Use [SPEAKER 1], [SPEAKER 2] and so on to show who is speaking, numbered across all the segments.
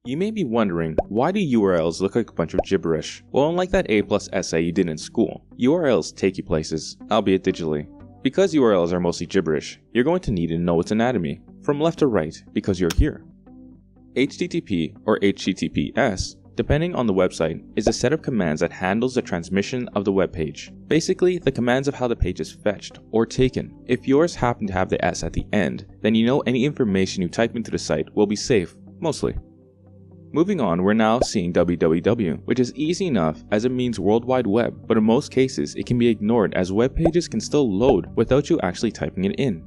[SPEAKER 1] You may be wondering, why do URLs look like a bunch of gibberish? Well, unlike that A+ essay you did in school, URLs take you places, albeit digitally. Because URLs are mostly gibberish, you're going to need to know its anatomy, from left to right, because you're here. HTTP or HTTPS, depending on the website, is a set of commands that handles the transmission of the web page. Basically, the commands of how the page is fetched or taken. If yours happen to have the S at the end, then you know any information you type into the site will be safe, mostly. Moving on, we're now seeing www, which is easy enough as it means World Wide Web, but in most cases it can be ignored as web pages can still load without you actually typing it in.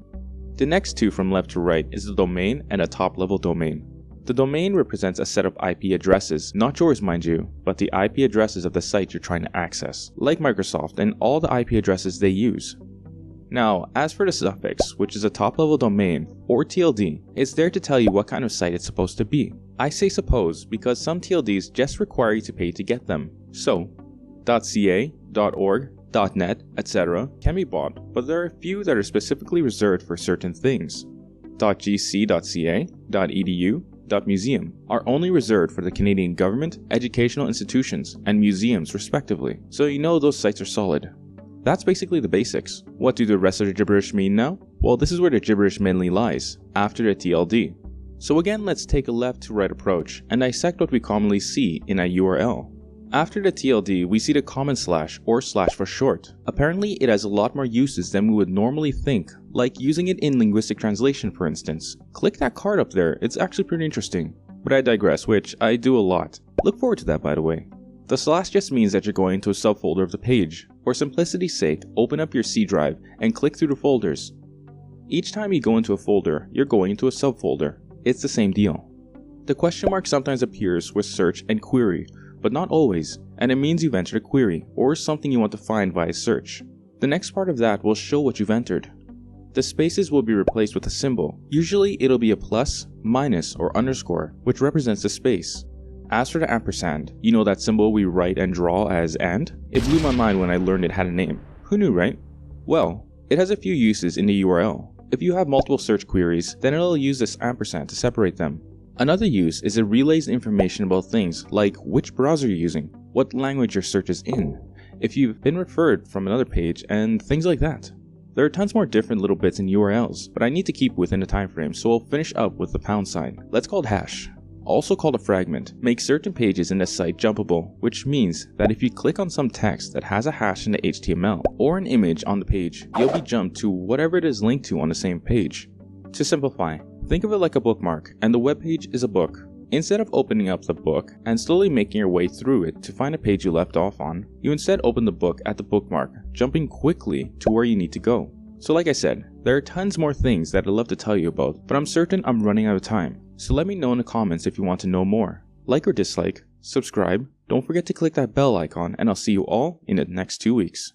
[SPEAKER 1] The next two from left to right is the domain and a top-level domain. The domain represents a set of IP addresses, not yours mind you, but the IP addresses of the site you're trying to access, like Microsoft and all the IP addresses they use. Now, as for the suffix, which is a top-level domain, or TLD, it's there to tell you what kind of site it's supposed to be. I say suppose because some TLDs just require you to pay to get them. So, .ca, .org, .net, etc. can be bought, but there are a few that are specifically reserved for certain things. .gc.ca, .edu, .museum are only reserved for the Canadian government, educational institutions, and museums respectively, so you know those sites are solid. That's basically the basics. What do the rest of the gibberish mean now? Well, this is where the gibberish mainly lies, after the TLD. So again, let's take a left to right approach and dissect what we commonly see in a URL. After the TLD, we see the common slash, or slash for short. Apparently, it has a lot more uses than we would normally think, like using it in linguistic translation for instance. Click that card up there, it's actually pretty interesting. But I digress, which I do a lot. Look forward to that, by the way. The slash just means that you're going to a subfolder of the page. For simplicity's sake, open up your C drive and click through the folders. Each time you go into a folder, you're going into a subfolder. It's the same deal. The question mark sometimes appears with search and query, but not always, and it means you've entered a query, or something you want to find via search. The next part of that will show what you've entered. The spaces will be replaced with a symbol. Usually it'll be a plus, minus, or underscore, which represents the space. As for the ampersand, you know that symbol we write and draw as and? It blew my mind when I learned it had a name. Who knew, right? Well, it has a few uses in the URL. If you have multiple search queries, then it'll use this ampersand to separate them. Another use is it relays information about things like which browser you're using, what language your search is in, if you've been referred from another page, and things like that. There are tons more different little bits in URLs, but I need to keep within the time frame, so we'll finish up with the pound sign. Let's call it hash. Also called a fragment, makes certain pages in the site jumpable, which means that if you click on some text that has a hash in the HTML or an image on the page, you'll be jumped to whatever it is linked to on the same page. To simplify, think of it like a bookmark, and the web page is a book. Instead of opening up the book and slowly making your way through it to find a page you left off on, you instead open the book at the bookmark, jumping quickly to where you need to go. So like I said, there are tons more things that I'd love to tell you about, but I'm certain I'm running out of time. So let me know in the comments if you want to know more. Like or dislike, subscribe, don't forget to click that bell icon, and I'll see you all in the next 2 weeks.